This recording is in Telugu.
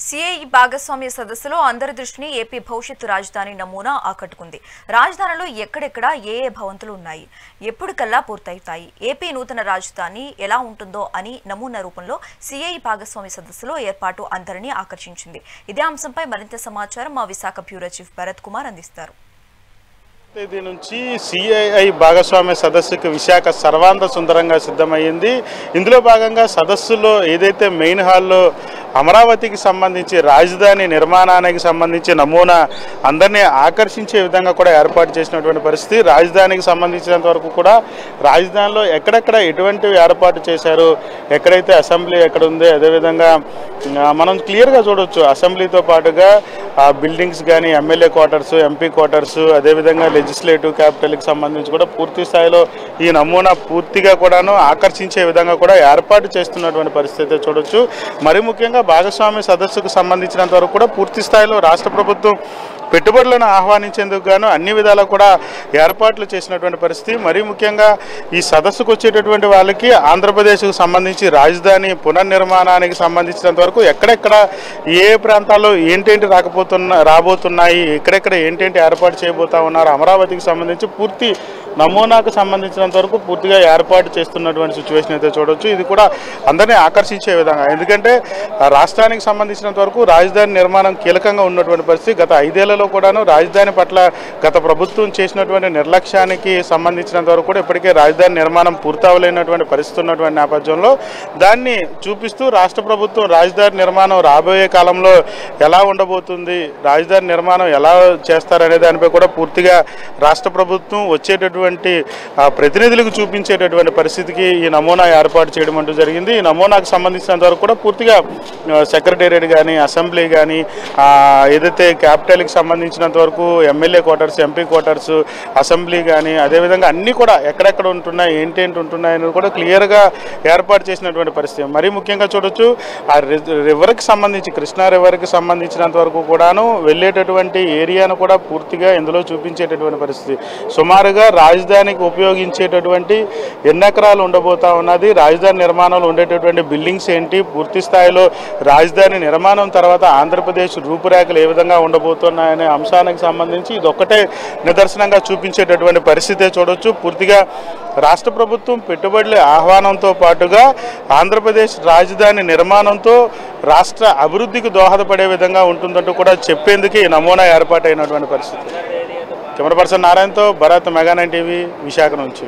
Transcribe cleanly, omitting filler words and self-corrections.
సిఐఈ భాగస్వామ్య సదస్సులో అందరి దృష్టిని ఏపీ భవిష్యత్తు రాజధాని నమూనా ఆకట్టుకుంది. రాజధానిలో ఎక్కడెక్కడ ఏ భవంతులు ఉన్నాయి, ఎప్పటికల్లా పూర్తవుతాయి, ఏపీ నూతన రాజధాని ఎలా ఉంటుందో అని నమూనా రూపంలో సిఐఈ భాగస్వామ్య సదస్సులో ఏర్పాటు అందరినీ ఆకర్షించింది. ఇదే అంశంపై మరింత సమాచారం మా విశాఖ బ్యూరో చీఫ్ భరత్ కుమార్ అందిస్తారు. తేదీ నుంచి సిఐఐ భాగస్వామ్య సదస్సుకు విశాఖ సర్వాంత సుందరంగా సిద్ధమైంది. ఇందులో భాగంగా సదస్సులో ఏదైతే మెయిన్ హాల్లో అమరావతికి సంబంధించి రాజధాని నిర్మాణానికి సంబంధించి నమూనా అందరినీ ఆకర్షించే విధంగా కూడా ఏర్పాటు చేసినటువంటి పరిస్థితి. రాజధానికి సంబంధించినంత వరకు కూడా రాజధానిలో ఎక్కడెక్కడ ఎటువంటివి ఏర్పాటు చేశారు, ఎక్కడైతే అసెంబ్లీ ఎక్కడ ఉంది, అదేవిధంగా మనం క్లియర్గా చూడవచ్చు అసెంబ్లీతో పాటుగా బిల్డింగ్స్ కానీ ఎమ్మెల్యే క్వార్టర్స్, ఎంపీ క్వార్టర్స్, అదేవిధంగా లెజిస్లేటివ్ క్యాపిటల్కి సంబంధించి కూడా పూర్తి స్థాయిలో ఈ నమూనా పూర్తిగా కూడాను ఆకర్షించే విధంగా కూడా ఏర్పాటు చేస్తున్నటువంటి పరిస్థితి చూడొచ్చు. మరి ముఖ్యంగా భాగస్వామ్య సదస్సుకు సంబంధించినంత వరకు కూడా పూర్తి స్థాయిలో రాష్ట్ర ప్రభుత్వం పెట్టుబడులను ఆహ్వానించేందుకు గాను అన్ని విధాలా కూడా ఏర్పాట్లు చేసినటువంటి పరిస్థితి. మరీ ముఖ్యంగా ఈ సదస్సుకు వచ్చేటటువంటి వాళ్ళకి ఆంధ్రప్రదేశ్కు సంబంధించి రాజధాని పునర్నిర్మాణానికి సంబంధించినంత వరకు ఎక్కడెక్కడ ఏ ప్రాంతాల్లో ఏంటేంటి రాబోతున్నాయి, ఎక్కడెక్కడ ఏంటేంటి ఏర్పాటు చేయబోతా ఉన్నారు, అమరావతికి సంబంధించి పూర్తి నమూనాకు సంబంధించినంత వరకు పూర్తిగా ఏర్పాటు చేస్తున్నటువంటి సిచ్యువేషన్ అయితే చూడవచ్చు. ఇది కూడా అందరినీ ఆకర్షించే విధంగా, ఎందుకంటే రాష్ట్రానికి సంబంధించినంత వరకు రాజధాని నిర్మాణం కీలకంగా ఉన్నటువంటి పరిస్థితి. గత 5 ఏళ్లలో కూడాను రాజధాని పట్ల గత ప్రభుత్వం చేసినటువంటి నిర్లక్ష్యానికి సంబంధించినంత వరకు కూడా ఇప్పటికే రాజధాని నిర్మాణం పూర్తవలేనటువంటి పరిస్థితి ఉన్నటువంటి నేపథ్యంలో దాన్ని చూపిస్తూ రాష్ట్ర ప్రభుత్వం రాజధాని నిర్మాణం రాబోయే కాలంలో ఎలా ఉండబోతుంది, రాజధాని నిర్మాణం ఎలా చేస్తారనే దానిపై కూడా పూర్తిగా రాష్ట్ర ప్రభుత్వం వచ్చేటటువంటి ప్రతినిధులకు చూపించేటటువంటి పరిస్థితికి ఈ నమూనా ఏర్పాటు చేయడం అంటూ జరిగింది. ఈ నమూనాకు సంబంధించినంత వరకు కూడా పూర్తిగా సెక్రటేరియట్ కానీ, అసెంబ్లీ కానీ, ఏదైతే క్యాపిటల్కి సంబంధించినంత వరకు MLA quarters, MP quarters, assembly కానీ, అదేవిధంగా అన్నీ కూడా ఎక్కడెక్కడ ఉంటున్నాయి, ఏంటేంటి ఉంటున్నాయని కూడా క్లియర్గా ఏర్పాటు చేసినటువంటి పరిస్థితి. మరీ ముఖ్యంగా చూడొచ్చు ఆ రివర్కి సంబంధించి, కృష్ణా రివర్కి సంబంధించినంత వరకు కూడాను వెళ్ళేటటువంటి ఏరియాను కూడా పూర్తిగా ఇందులో చూపించేటటువంటి పరిస్థితి. సుమారుగా రాజధానికి ఉపయోగించేటటువంటి ఎన్ని ఎకరాలు ఉండబోతా ఉన్నది, రాజధాని నిర్మాణంలో ఉండేటటువంటి బిల్డింగ్స్ ఏంటి, పూర్తి స్థాయిలో రాజధాని నిర్మాణం తర్వాత ఆంధ్రప్రదేశ్ రూపురేఖలు ఏ విధంగా ఉండబోతున్నాయనే అంశానికి సంబంధించి ఇదొక్కటే నిదర్శనంగా చూపించేటటువంటి పరిస్థితే చూడొచ్చు. పూర్తిగా రాష్ట్ర ప్రభుత్వం పెట్టుబడుల ఆహ్వానంతో పాటుగా ఆంధ్రప్రదేశ్ రాజధాని నిర్మాణంతో రాష్ట్ర అభివృద్ధికి దోహదపడే విధంగా ఉంటుందంటూ కూడా చెప్పేందుకు ఈ నమూనా ఏర్పాటైనటువంటి పరిస్థితి. కెమెరా పర్సన్ నారాయణతో భరత్, మెగా 9 టీవీ, విశాఖ నుంచి.